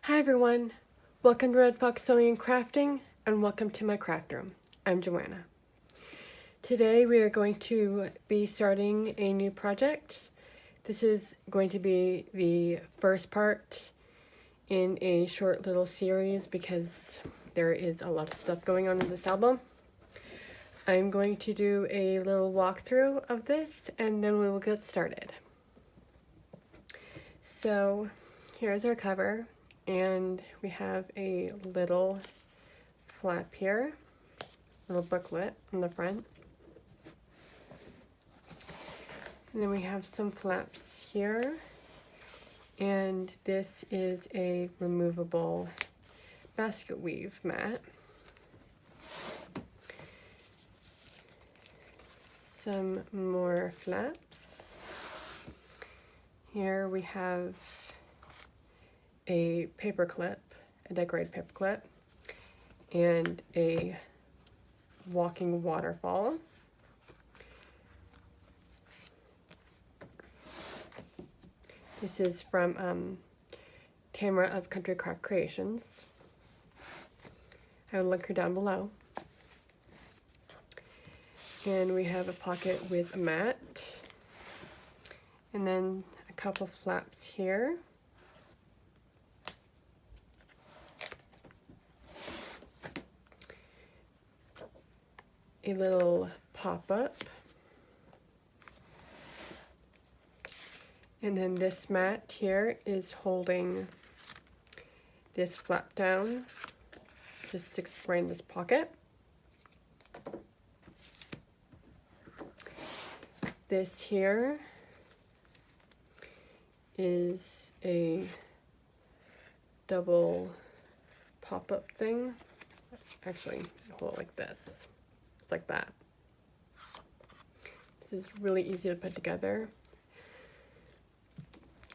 Hi everyone, welcome to Red Fox Sewing and Crafting, and welcome to my craft room. I'm Joanna. Today we are going to be starting a new project. This is going to be the first part in a short little series because there is a lot of stuff going on in this album. I'm going to do a little walkthrough of this and then we will get started. So here's our cover. And we have a little flap here, little booklet in the front. And then we have some flaps here. And this is a removable basket weave mat. Some more flaps. Here we have a paper clip, a decorated paper clip, and a walking waterfall. This is from Tamara of Country Craft Creations. I will link her down below. And we have a pocket with a mat, and then a couple flaps here. A little pop-up, and then this mat here is holding this flap down just sticks right in this pocket. This here is a double pop-up thing. Actually, hold it like this. Like that. This is really easy to put together.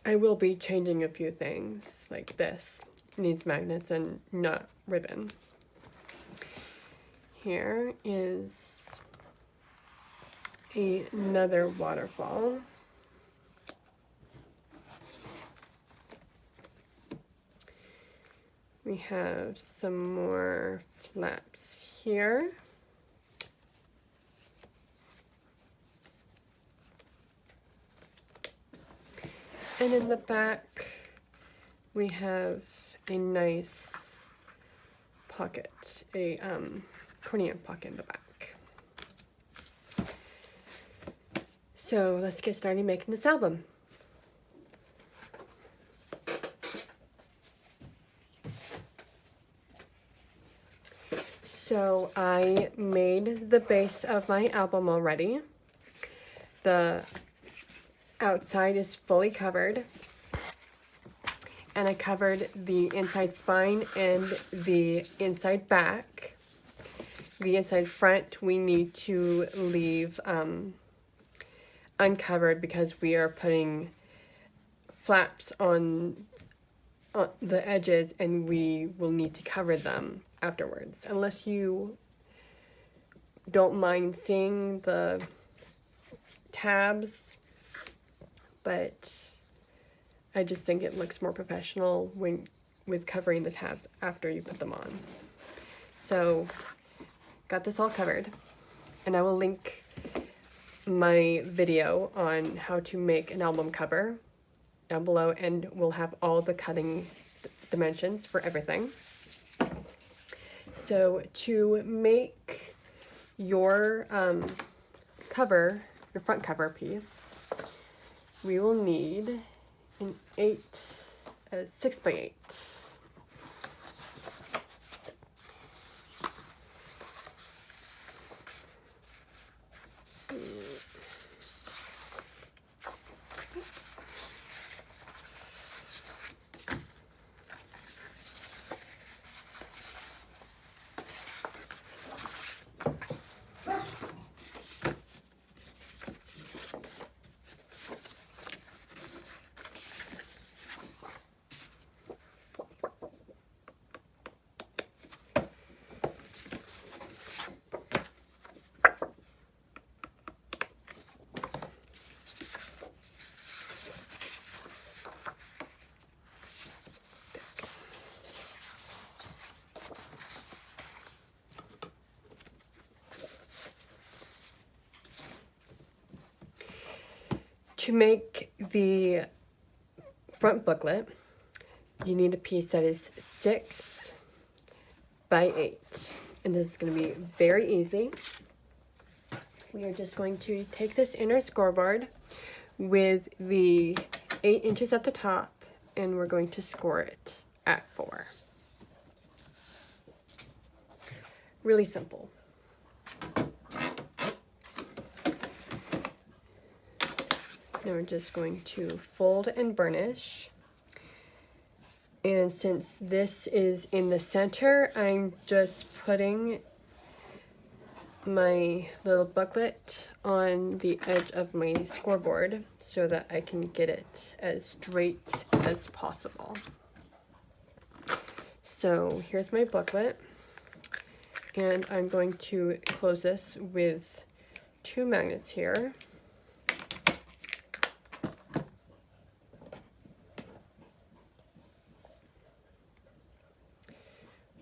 I will be changing a few things, like this needs magnets and not ribbon. Here is another waterfall. We have some more flaps here. And in the back, we have a nice pocket, a accordion pocket in the back. So let's get started making this album. So I made the base of my album already. The outside is fully covered, and I covered the inside spine and the inside back. The inside front we need to leave uncovered because we are putting flaps on the edges and we will need to cover them afterwards, unless you don't mind seeing the tabs. But I just think it looks more professional with covering the tabs after you put them on. So, got this all covered, and I will link my video on how to make an album cover down below, and we'll have all the cutting dimensions for everything. So, to make your cover, your front cover piece, we will need an 6x8. To make the front booklet, you need a piece that is 6 by 8. And this is going to be very easy. We are just going to take this inner scoreboard with the 8 inches at the top, and we're going to score it at 4. Really simple. Now we're just going to fold and burnish. And since this is in the center, I'm just putting my little booklet on the edge of my scoreboard so that I can get it as straight as possible. So here's my booklet, and I'm going to close this with 2 magnets here.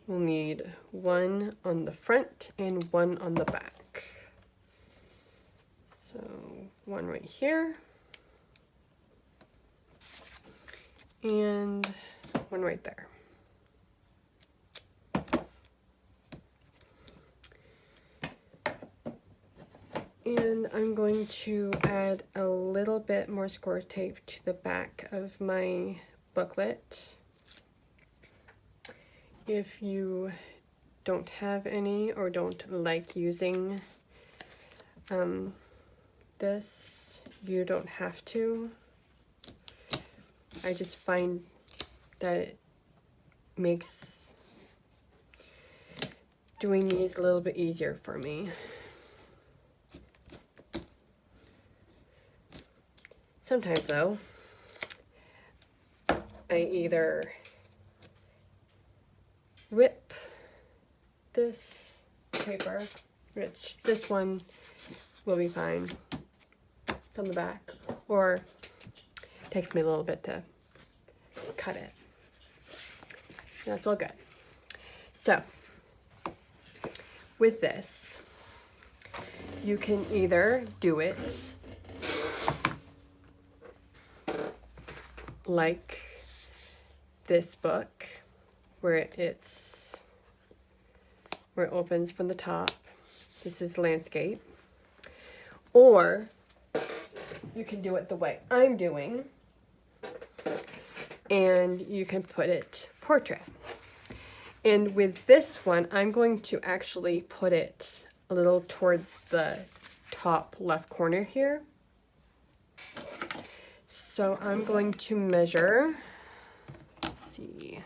We'll need 1 on the front and 1 on the back. So 1 right here and 1 right there. And I'm going to add a little bit more score tape to the back of my booklet. If you don't have any or don't like using this, you don't have to. I just find that it makes doing these a little bit easier for me. Sometimes though, I either rip this paper, which this one will be fine, it's on the back, or it takes me a little bit to cut it. That's all good. So with this, you can either do it like this book, where it opens from the top. This is landscape. Or you can do it the way I'm doing, and you can put it portrait. And with this one, I'm going to actually put it a little towards the top left corner here. So I'm going to measure, let's see,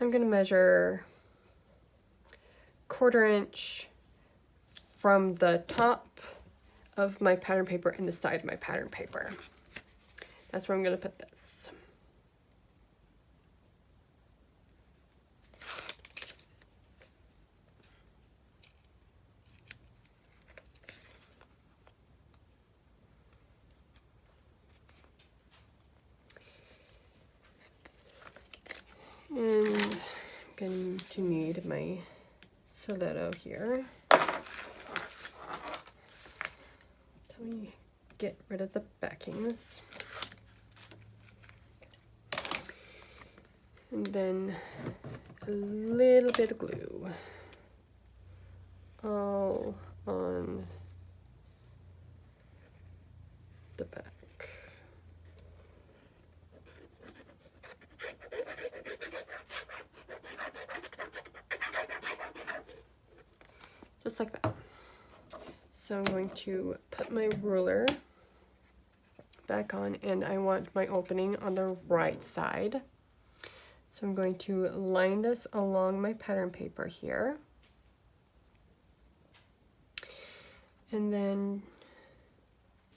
I'm going to measure 1/4 inch from the top of my pattern paper and the side of my pattern paper. That's where I'm going to put this. And I'm going to need my stiletto here. Let me get rid of the backings. And then a little bit of glue. All on the back. Just like that. So I'm going to put my ruler back on, and I want my opening on the right side. So I'm going to line this along my pattern paper here. And then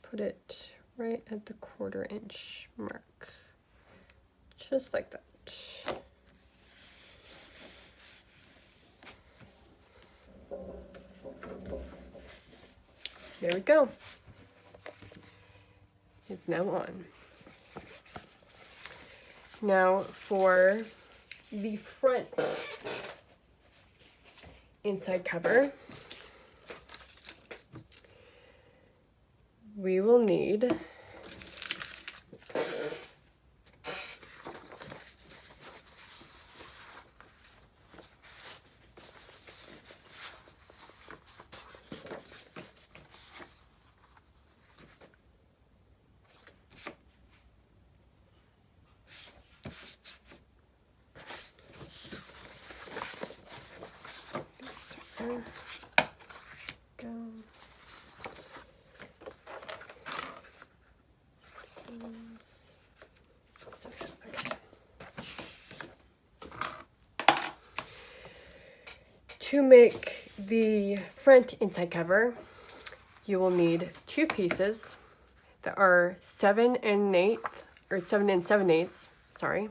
put it right at the 1/4 inch mark. Just like that. There we go. It's now on. Now for the front inside cover, we will need go. To make the front inside cover, you will need 2 pieces that are 7 7/8, sorry,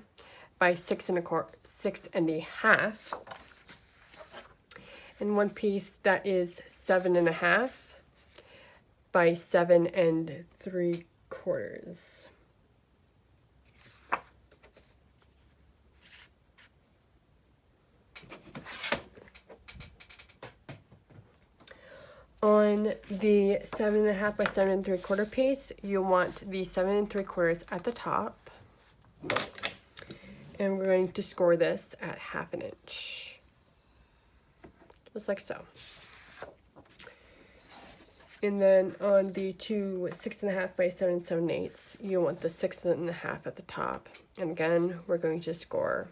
by 6 1/2, and 1 piece that is 7 1/2 by 7 3/4. On the 7 1/2 by 7 3/4 piece, you want the 7 3/4 at the top, and we're going to score this at 1/2 inch, just like so. And then on the 2 6 1/2 by 7 7/8, you want the 6 1/2 at the top, and again we're going to score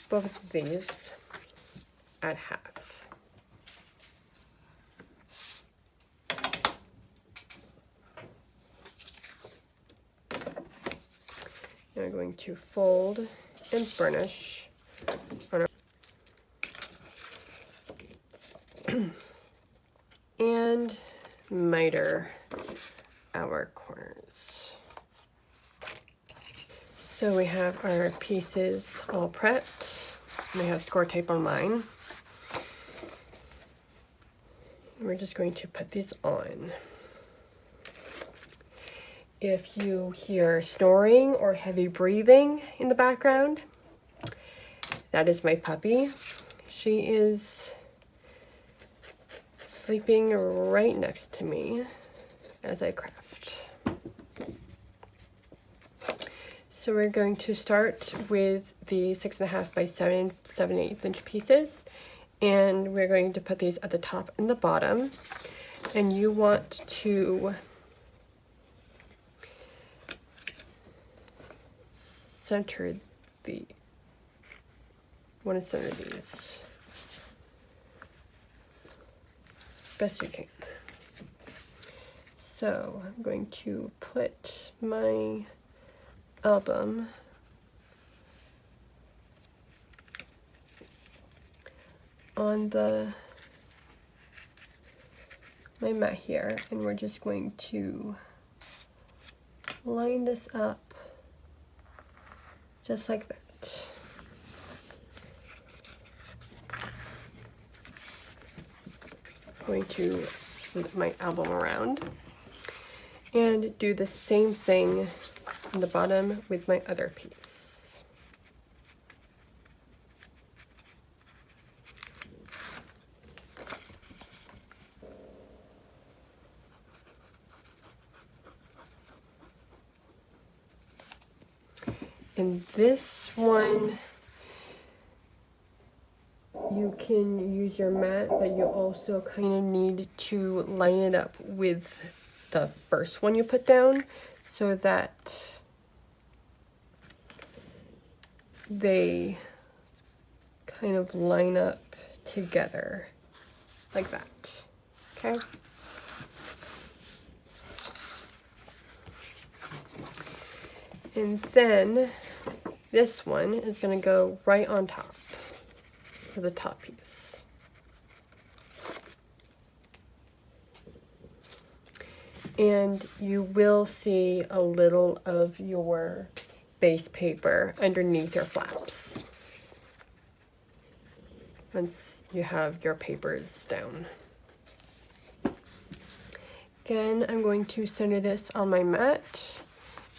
both of these at 1/2. Now we're going to fold and burnish on our and miter our corners. So we have our pieces all prepped. We have score tape on mine. We're just going to put these on. If you hear snoring or heavy breathing in the background, that is my puppy. She is sleeping right next to me as I craft. So we're going to start with the 6 1/2 by 7 7/8 inch pieces, and we're going to put these at the top and the bottom, and you want to center the want to center these as best you can. So I'm going to put my album on my mat here, and we're just going to line this up just like that. I'm going to flip my album around and do the same thing on the bottom with my other piece. And this one, you can use your mat, but you also kind of need to line it up with the first one you put down so that they kind of line up together like that, okay? And then this one is going to go right on top of the top piece. And you will see a little of your base paper underneath your flaps once you have your papers down. Again, I'm going to center this on my mat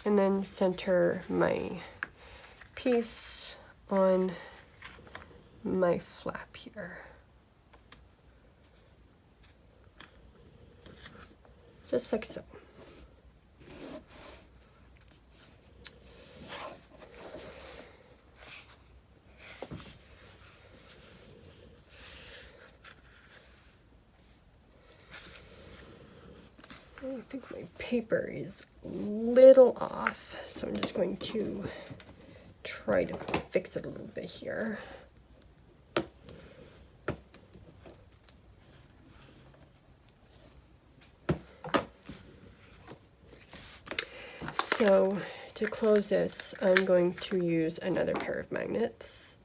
and then center my piece on my flap here. just like so. I think my paper is a little off, so I'm just going to try to fix it a little bit here. So to close this, I'm going to use another pair of magnets.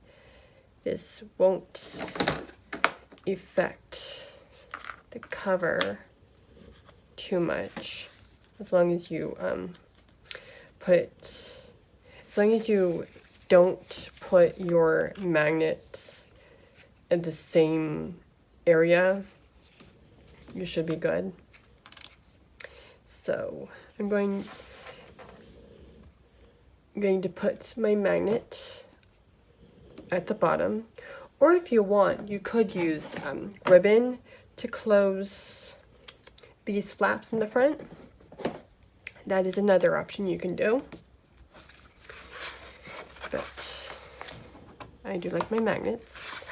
This won't affect the cover too much, as long as you as long as you don't put your magnets in the same area, you should be good. So I'm going to put my magnet at the bottom, or if you want, you could use ribbon to close these flaps in the front. That is another option you can do, but I do like my magnets.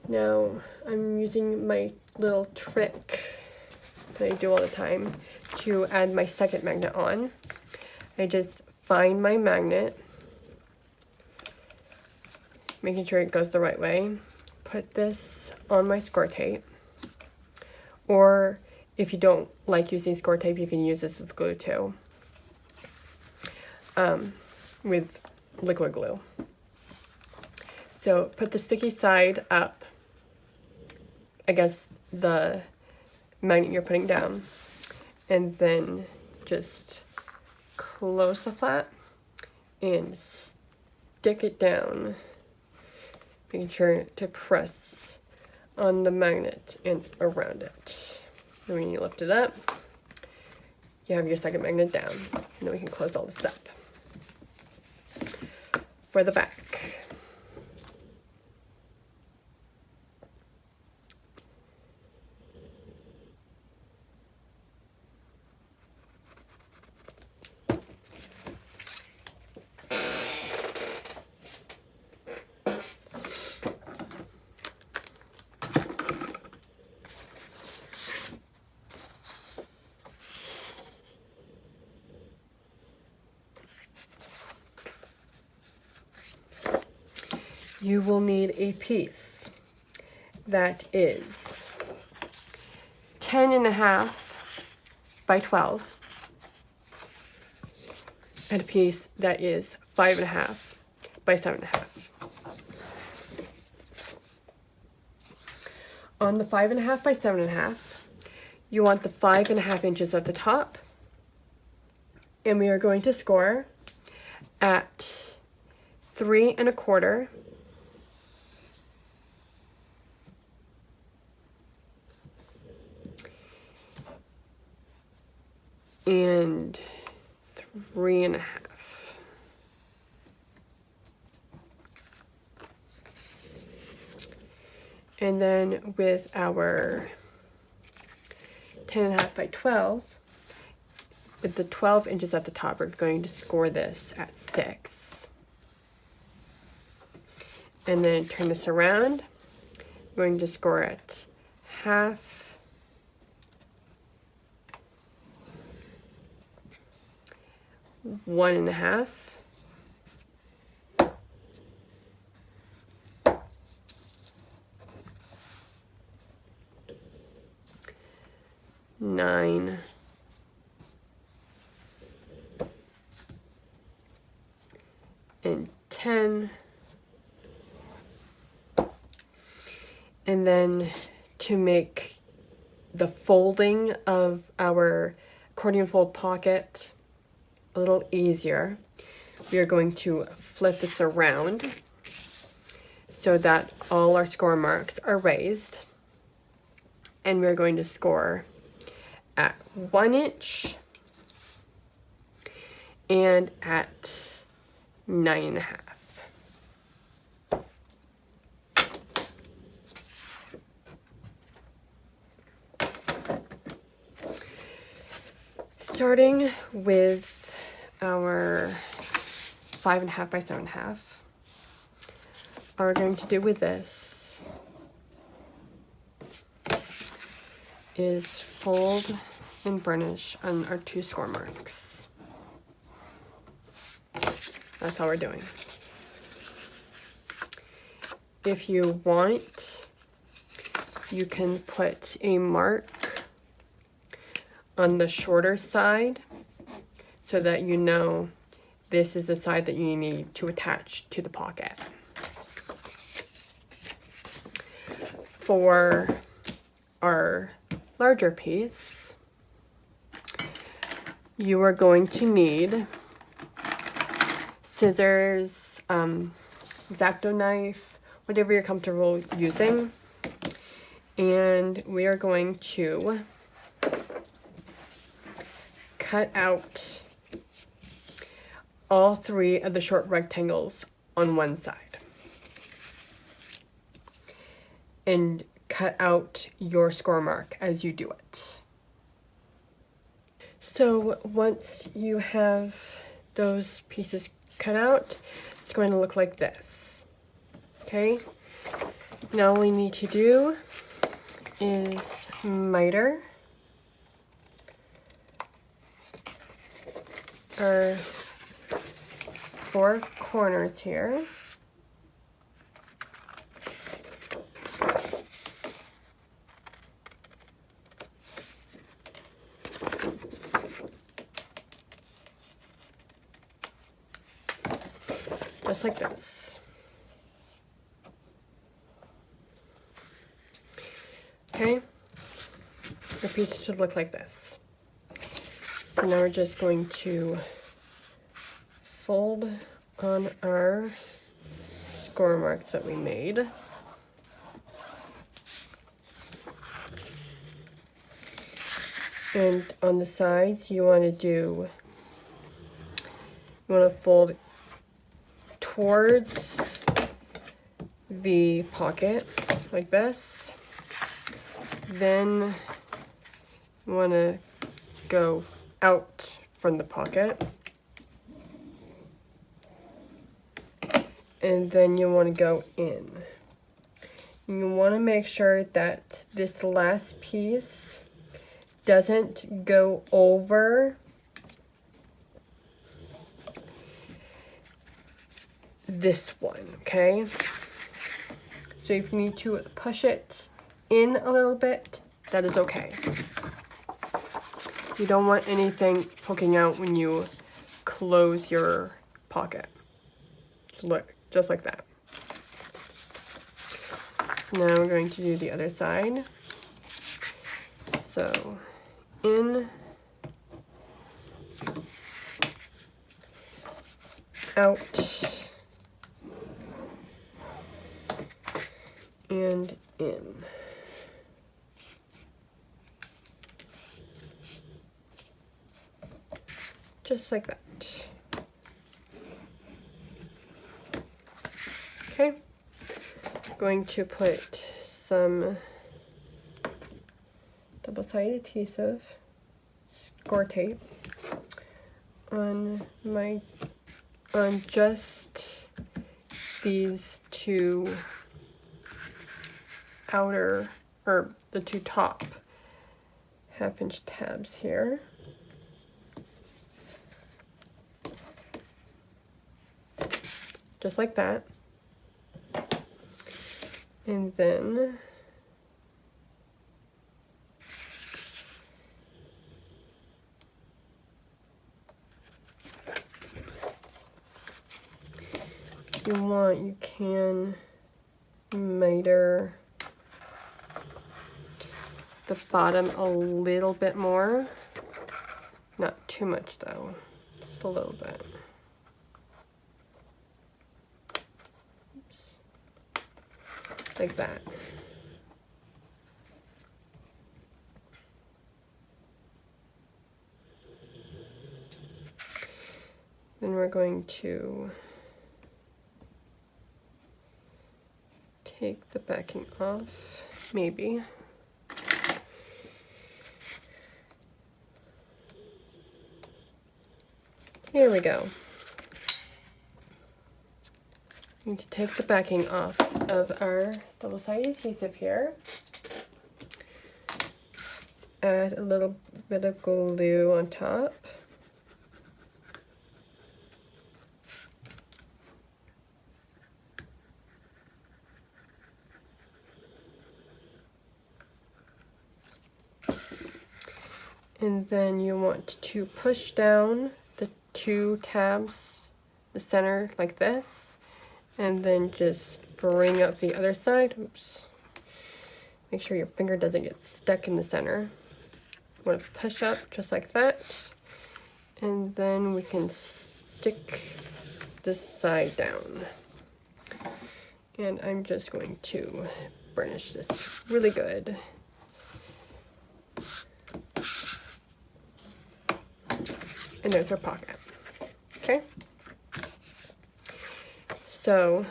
Now I'm using my little trick that I do all the time to add my second magnet on. I just find my magnet, making sure it goes the right way, put this on my score tape, or if you don't like using score tape, you can use this with glue too, with liquid glue. So put the sticky side up against the magnet you're putting down, and then just close the flap and stick it down, making sure to press on the magnet and around it. And when you lift it up, you have your second magnet down. And then we can close all this up. For the back, you will need a piece that is 10.5 by 12 and a piece that is 5.5 by 7.5. On the 5.5 by 7.5, you want the 5.5 inches at the top, and we are going to score at 3.25 and 3.5. And then with our 10.5 by 12, with the 12 inches at the top, we're going to score this at 6. And then turn this around, we're going to score at half, 1.5, 9, and 10. And then to make the folding of our accordion fold pocket a little easier, we are going to flip this around so that all our score marks are raised, and we're going to score at 1 inch and at 9.5. starting with our 5.5 by 7.5. What we're going to do with this is fold and burnish on our 2 score marks. That's all we're doing. If you want, you can put a mark on the shorter side so that you know this is the side that you need to attach to the pocket. For our larger piece, you are going to need scissors, X-Acto knife, whatever you're comfortable using. And we are going to cut out all 3 of the short rectangles on one side. And cut out your score mark as you do it. So once you have those pieces cut out, it's going to look like this. Okay? Now all we need to do is miter our 4 corners here. Just like this. Okay, the piece should look like this. So now we're just going to fold on our score marks that we made. And on the sides, you want to fold towards the pocket like this. Then you want to go out from the pocket. And then you want to go in. You want to make sure that this last piece doesn't go over this one, okay? So if you need to push it in a little bit, that is okay. You don't want anything poking out when you close your pocket. So look, just like that. So now we're going to do the other side. So in, out, and in. Just like that. Okay, going to put some double-sided adhesive, score tape, on just these 2 outer, or the 2 top 1/2-inch tabs here. Just like that. And then if you want, you can miter the bottom a little bit more. Not too much though, just a little bit. Like that. Then we're going to take the backing off, maybe. Here we go. Need to take the backing off of our double-sided adhesive here. Add a little bit of glue on top. And then you want to push down the 2 tabs, the center like this, and then just bring up the other side. Oops. Make sure your finger doesn't get stuck in the center. You want to push up just like that, and then we can stick this side down. And I'm just going to burnish this really good. And there's our pocket. Okay. So,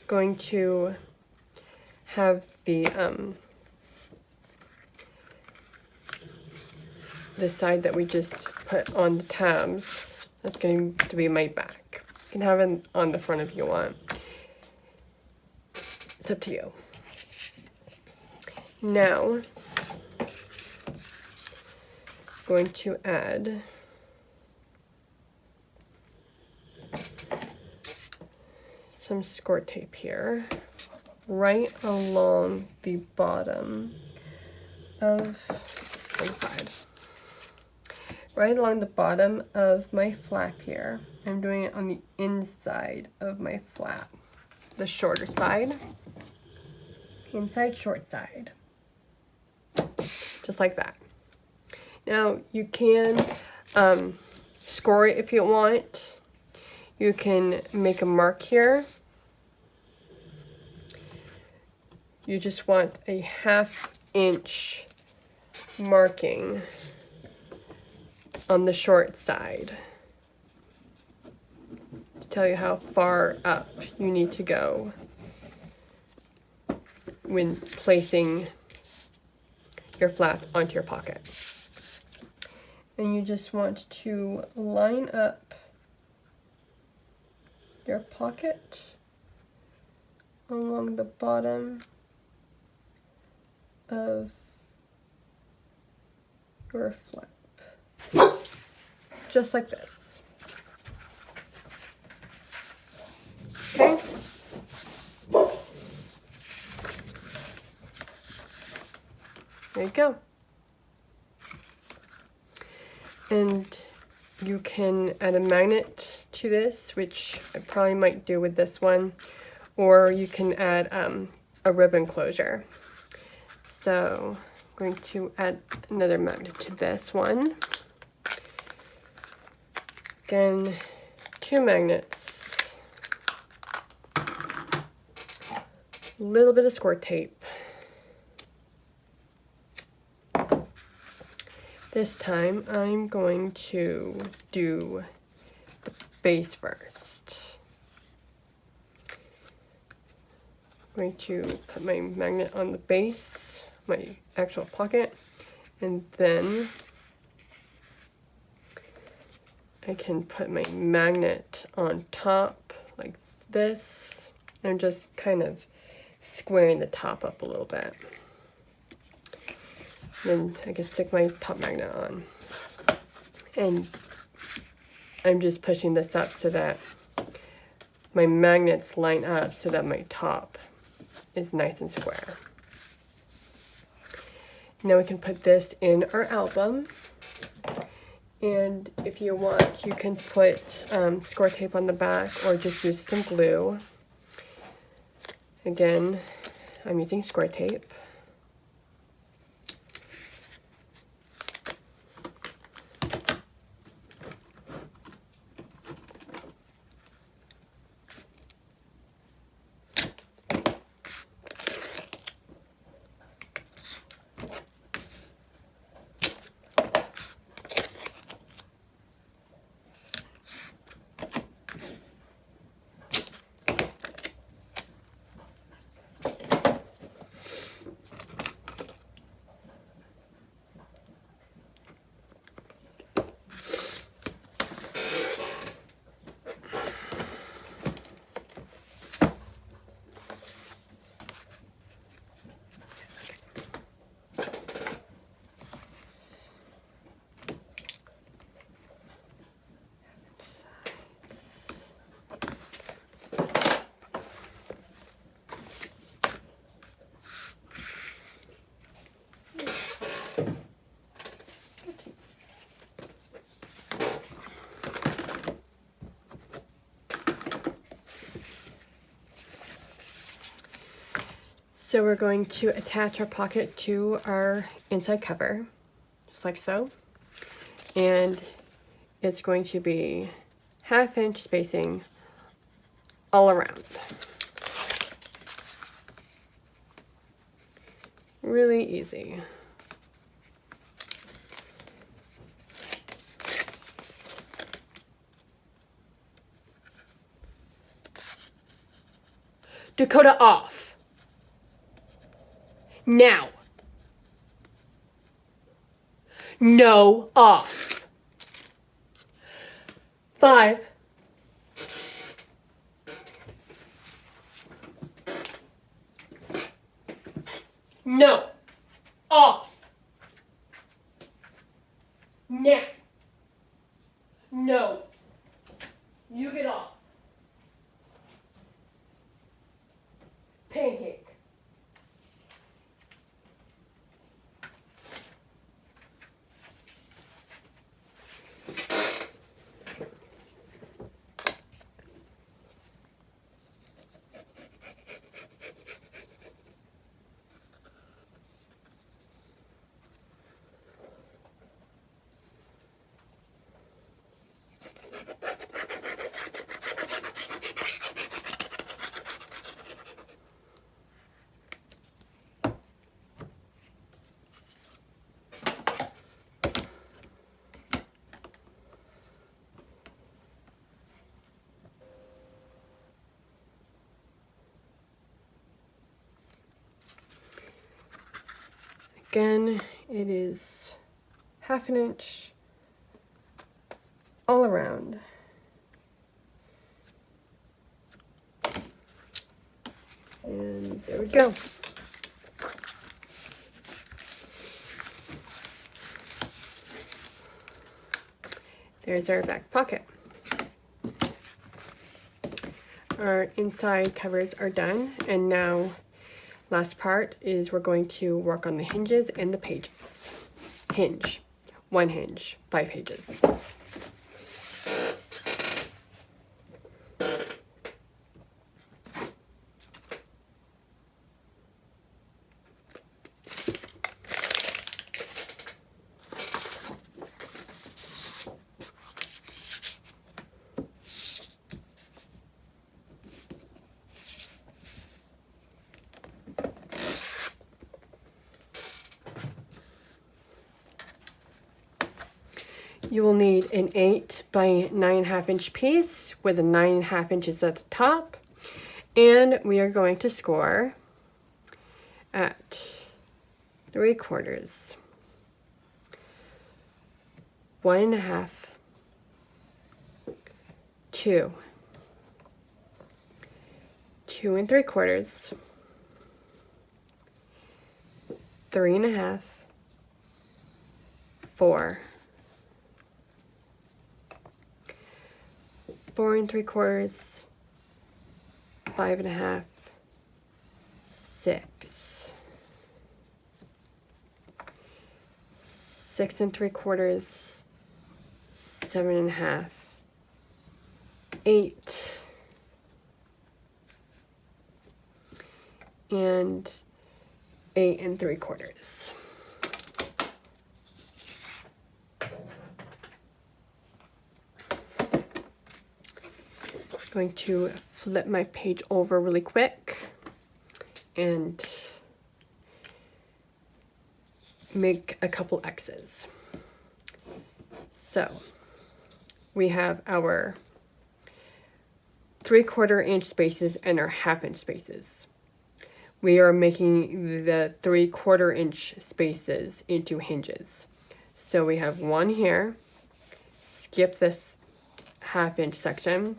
going to have the side that we just put on the tabs. That's going to be my back. You can have it on the front if you want. It's up to you. Now, going to add some score tape here, right along the bottom of one side. Right along the bottom of my flap here. I'm doing it on the inside of my flap. The shorter side. Inside, short side. Just like that. Now, you can score it if you want. You can make a mark here. You just want a 1/2 inch marking on the short side to tell you how far up you need to go when placing your flap onto your pocket. And you just want to line up your pocket along the bottom of your flap. Just like this. Okay? There you go. And you can add a magnet to this, which I probably might do with this one, or you can add a ribbon closure. So I'm going to add another magnet to this one. Again, 2 magnets, a little bit of score tape. This time I'm going to do the base first. I'm going to put my magnet on the base, my actual pocket, and then I can put my magnet on top like this. I'm just kind of squaring the top up a little bit. Then I can stick my top magnet on. And I'm just pushing this up so that my magnets line up so that my top is nice and square. Now we can put this in our album. And if you want, you can put score tape on the back or just use some glue. Again, I'm using score tape. So we're going to attach our pocket to our inside cover, just like so. And it's going to be 1/2 inch spacing all around. Really easy. Dakota off. Now. No, off. 5. No, off. Now. No. You get off. Pancake. Again, it is 1/2 inch all around. And there we go. There's our back pocket. Our inside covers are done, and now last part is we're going to work on the hinges and the pages. Hinge, 1 hinge, 5 pages. You will need an 8 by 9.5 inch piece with a 9.5 inches at the top, and we are going to score at 3/4, 1.5, 2, 2 3/4, 3.5, 4, 4 3/4, 5.5, 6, 6 3/4, 7.5, 8, and 8 3/4. Going to flip my page over really quick and make a couple X's. So we have our 3/4 inch spaces and our 1/2 inch spaces. We are making the 3/4 inch spaces into hinges. So we have one here, skip this 1/2 inch section,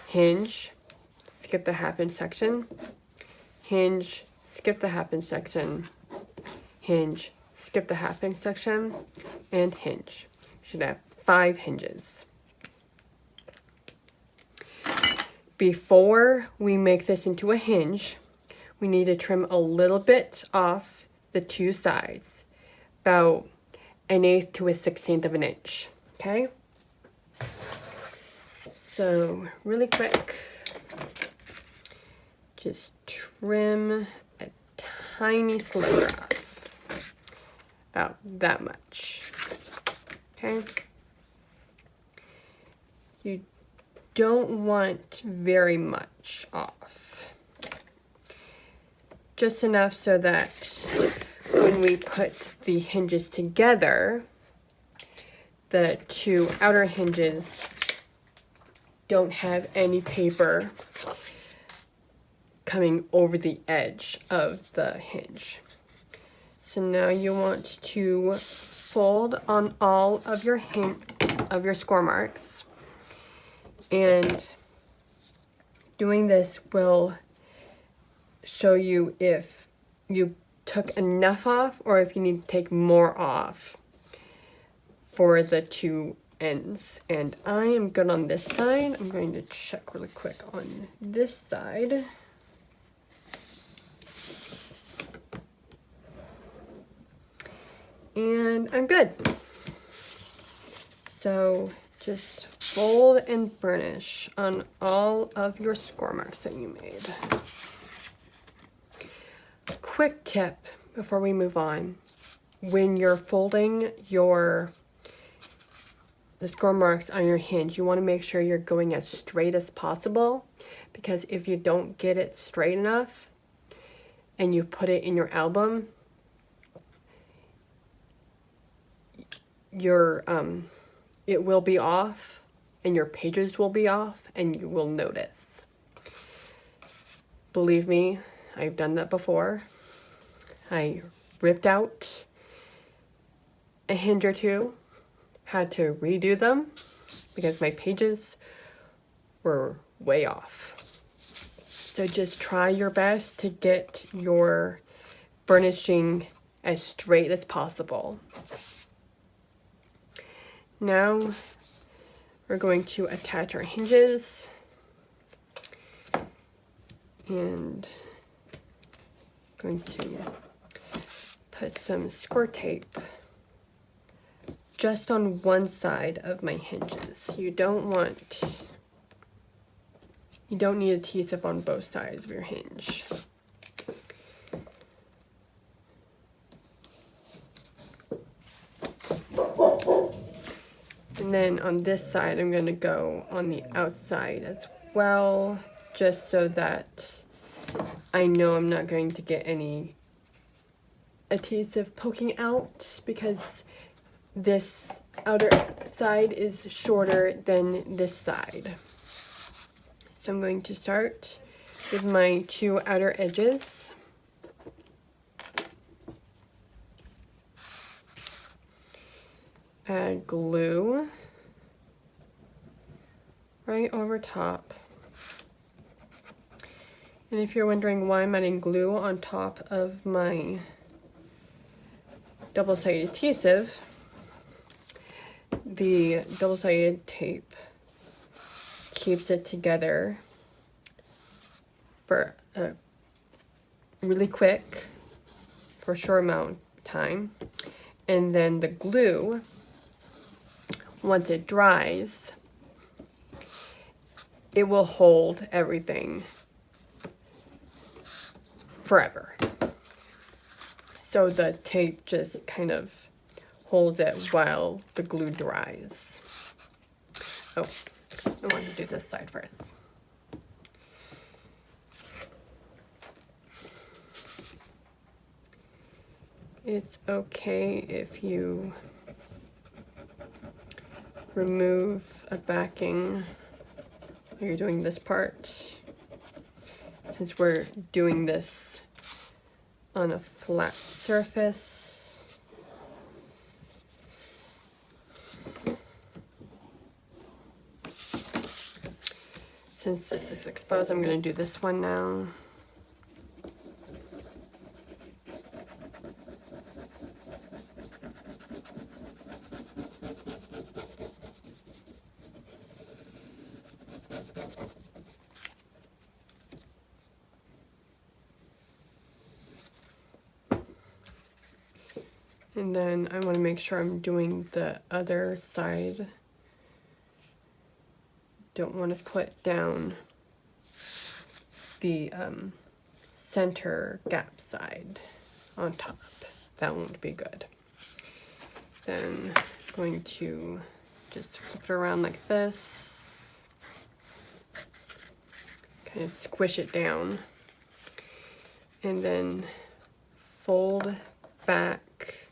hinge, skip the 1/2 inch section, hinge, skip the 1/2 inch section, hinge, skip the 1/2 inch section, and hinge. You should have 5 hinges. Before we make this into a hinge, we need to trim a little bit off the 2 sides, about 1/8 to 1/16 of an inch, okay? So really quick, just trim a tiny sliver off, about that much, okay? You don't want very much off, just enough so that when we put the hinges together, the two outer hinges don't have any paper coming over the edge of the hinge. So now you want to fold on all of your score marks, and doing this will show you if you took enough off or if you need to take more off for the two ends. And I am good on this side. I'm going to check really quick on this side. And I'm good. So just fold and burnish on all of your score marks that you made. Quick tip before we move on. When you're folding the score marks on your hinge, you want to make sure you're going as straight as possible, because if you don't get it straight enough and you put it in your album, it will be off and your pages will be off and you will notice. Believe me, I've done that before. I ripped out a hinge or two, had to redo them because my pages were way off. So just try your best to get your burnishing as straight as possible. Now we're going to attach our hinges, and going to put some score tape just on one side of my hinges. You don't need adhesive on both sides of your hinge. And then on this side, I'm going to go on the outside as well, just so that I know I'm not going to get any adhesive poking out, because this outer side is shorter than this side. So I'm going to start with my two outer edges. Add glue right over top. And if you're wondering why I'm adding glue on top of my double-sided adhesive, the double-sided tape keeps it together for a really quick, for a short amount of time. And then the glue, once it dries, it will hold everything forever. So the tape just kind of holds it while the glue dries. Oh, I want to do this side first. It's okay if you remove a backing when you're doing this part, since we're doing this on a flat surface. Since this is exposed, I'm going to do this one now. And then I want to make sure I'm doing the other side. Don't want to put down the center gap side on top. That won't be good. Then I'm going to just flip it around like this, kind of squish it down, and then fold back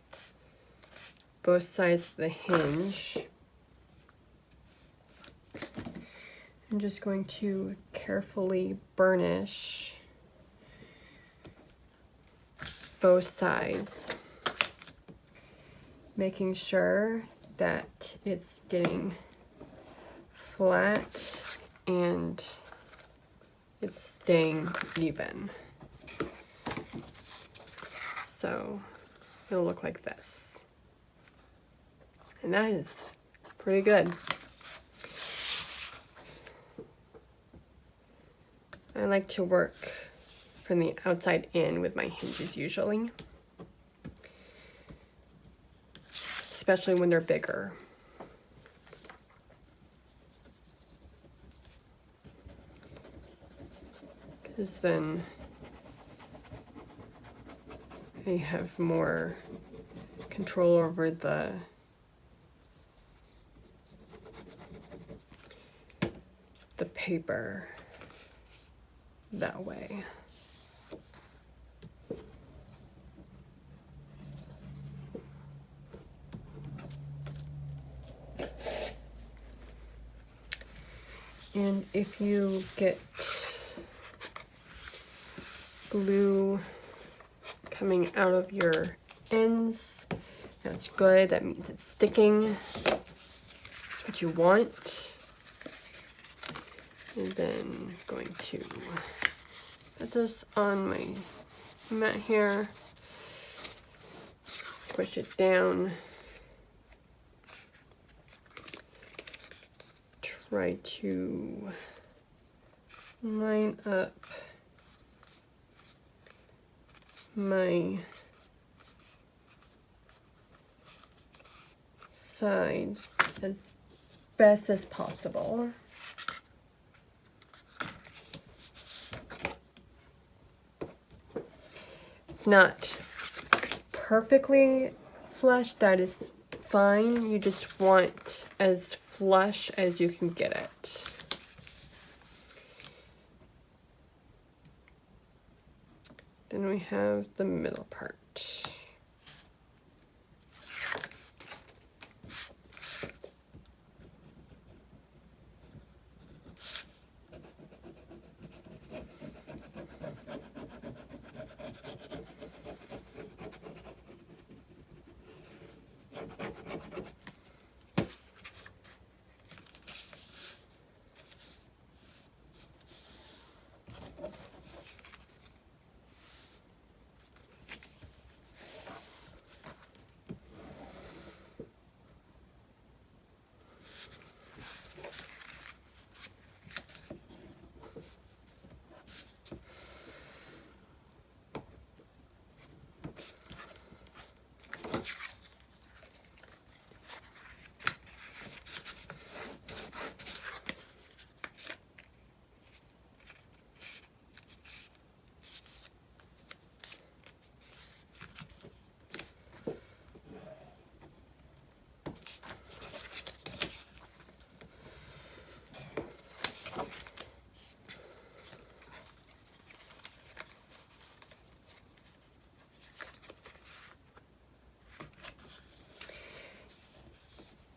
both sides of the hinge. I'm just going to carefully burnish both sides, making sure that it's getting flat and it's staying even. So it'll look like this. And that is pretty good. I like to work from the outside in with my hinges usually, especially when they're bigger. Because then I have more control over the paper that way. And if you get glue coming out of your ends, that's good. That means it's sticking. That's what you want. And then I'm going to put this on my mat here, squish it down, try to line up my sides as best as possible. It's not perfectly flush, that is fine. You just want as flush as you can get it. Then we have the middle part.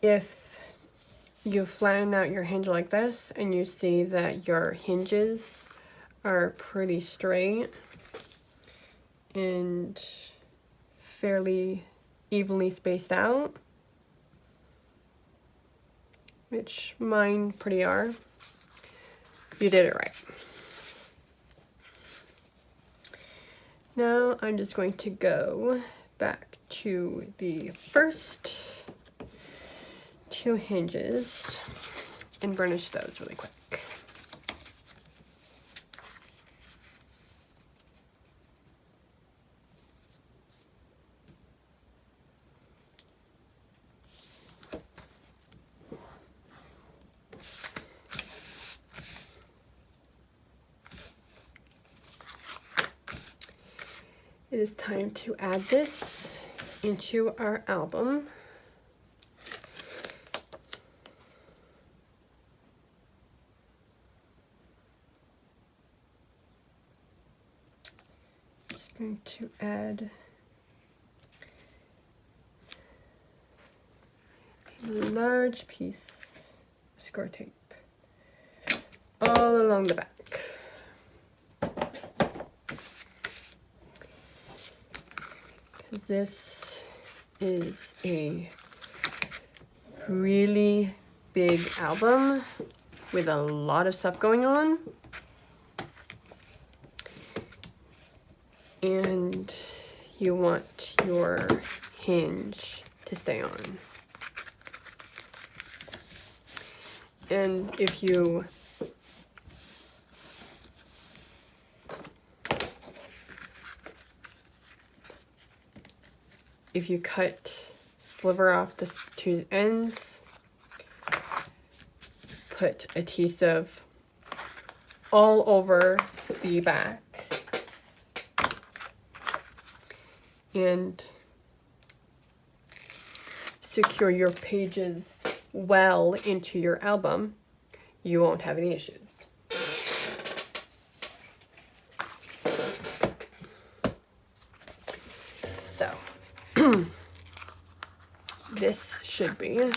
If you flatten out your hinge like this and you see that your hinges are pretty straight and fairly evenly spaced out, which mine pretty are, you did it right. Now I'm just going to go back to the first two hinges and burnish those really quick. It is time to add this into our album. Just going to add a large piece of score tape all along the back. This is a really big album with a lot of stuff going on, and you want your hinge to stay on. And if you cut sliver off the two ends, put adhesive all over the back, and secure your pages well into your album, you won't have any issues. So this should be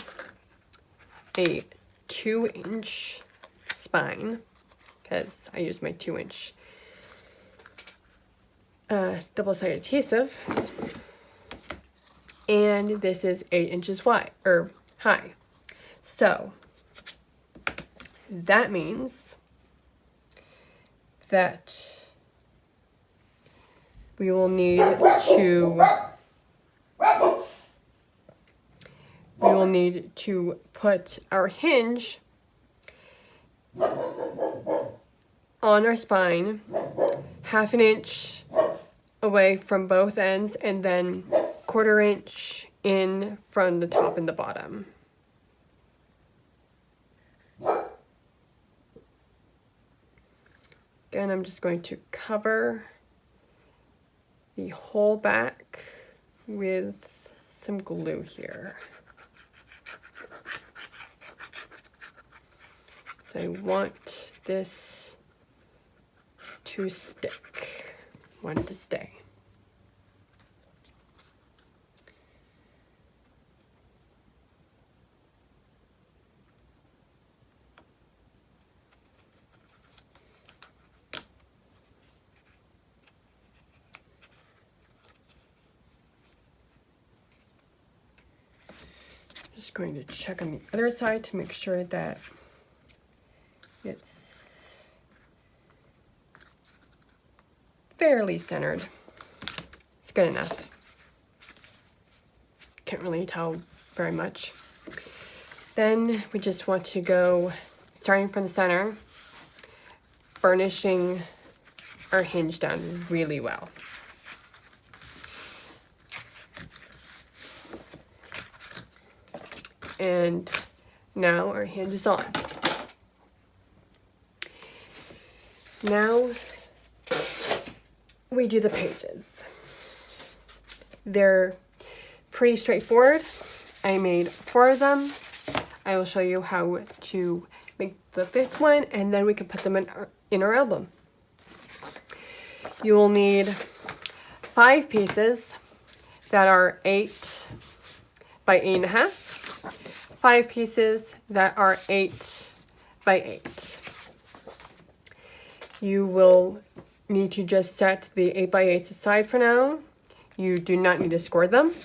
a 2-inch spine, because I use my 2-inch double-sided adhesive, and this is 8 inches wide or high. So that means that we will need to put our hinge on our spine 1/2 inch away from both ends, and then 1/4 inch in from the top and the bottom. Again, I'm just going to cover the whole back with some glue here. So I want this to stick, want it to stay. Just going to check on the other side to make sure that it's fairly centered. It's good enough. Can't really tell very much. Then we just want to go, starting from the center, burnishing our hinge down really well. And now our hinge is on. Now we do the pages. They're pretty straightforward. I made 4 of them. I will show you how to make the 5th one, and then we can put them in our album. You will need 5 pieces that are 8 by 8.5, 5 pieces that are 8 by 8. You will need to just set the 8 by 8s aside for now. You do not need to score them.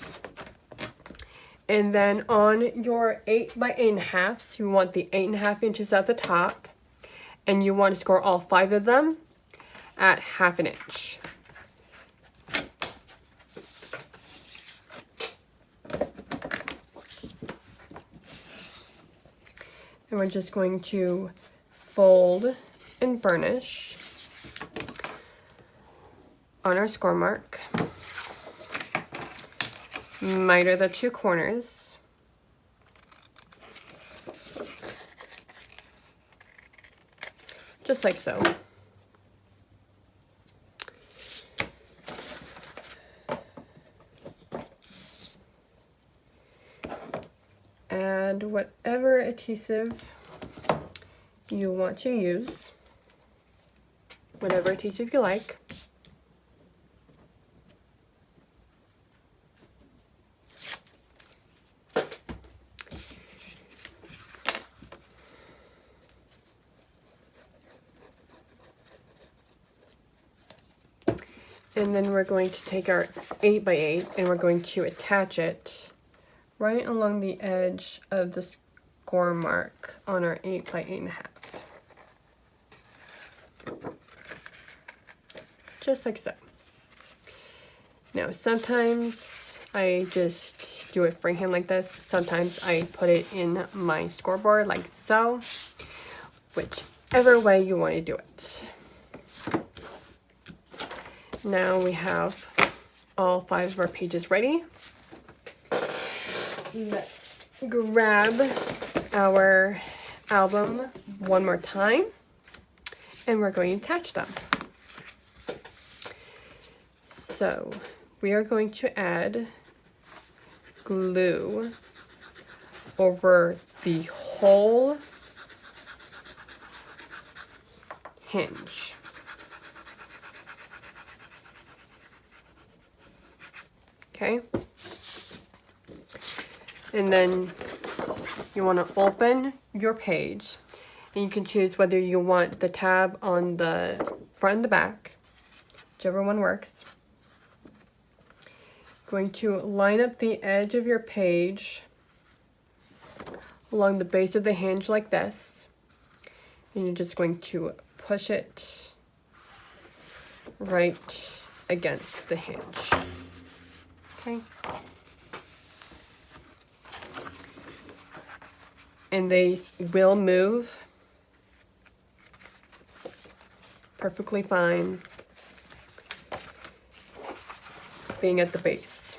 And then on your 8 by 8.5s, you want the 8.5 inches at the top, and you want to score all 5 of them at 1/2 inch. And we're just going to fold and burnish on our score mark. Miter the 2 corners. Just like so. add whatever adhesive you want to use, whatever adhesive you like. And then we're going to take our 8x8 and we're going to attach it right along the edge of the score mark on our 8x8.5. Just like so. Now sometimes I just do it freehand like this. Sometimes I put it in my scoreboard like so. Whichever way you want to do it. Now we have all 5 of our pages ready. Let's grab our album one more time and we're going to attach them. So we are going to add glue over the whole hinge. Okay, and then you want to open your page and you can choose whether you want the tab on the front and the back, whichever one works. Going to line up the edge of your page along the base of the hinge like this, and you're just going to push it right against the hinge. Okay. And they will move perfectly fine being at the base.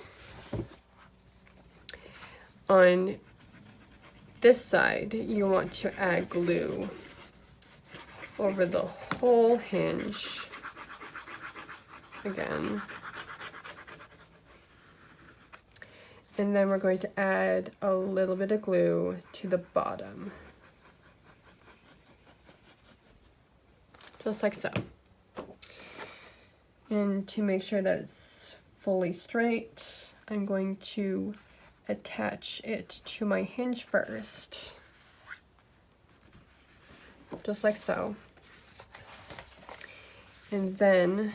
On this side, you want to add glue over the whole hinge again. And then we're going to add a little bit of glue to the bottom. Just like so. And to make sure that it's fully straight, I'm going to attach it to my hinge first. Just like so. And then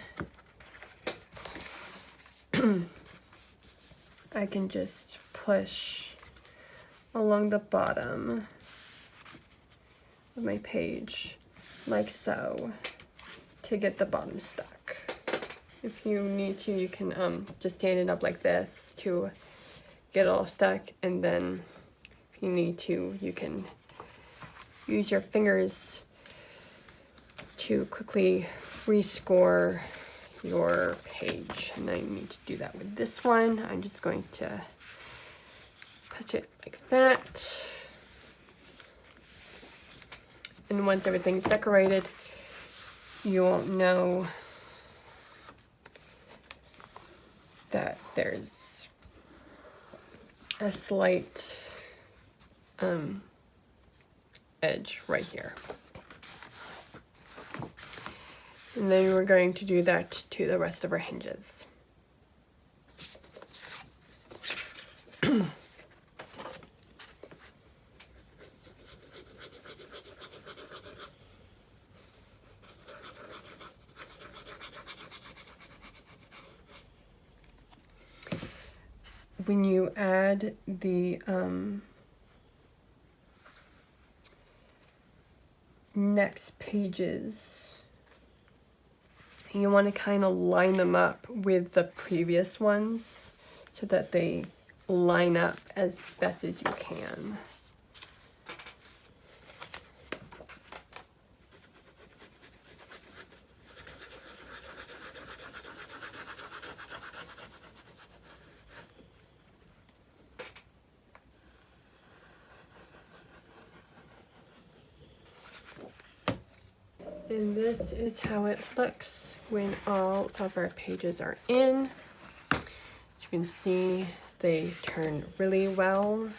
I can just push along the bottom of my page like so to get the bottom stuck. If you need to, you can just stand it up like this to get it all stuck, and then if you need to, you can use your fingers to quickly rescore your page. And I need to do that with this one. I'm just going to touch it like that. And once everything's decorated, you won't know that there's a slight edge right here. And then we're going to do that to the rest of our hinges. When you add the next pages, you want to kind of line them up with the previous ones so that they line up as best as you can. And this is how it looks when all of our pages are in. As you can see, they turn really well.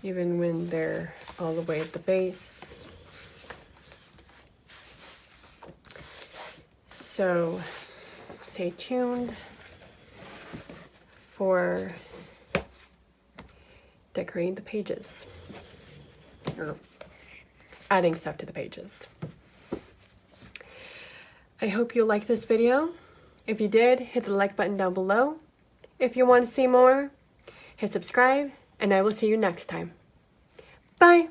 even when they're all the way at the base. So stay tuned for decorating the pages, or adding stuff to the pages. I hope you liked this video. If you did, hit the like button down below. If you want to see more, hit subscribe, and I will see you next time. Bye!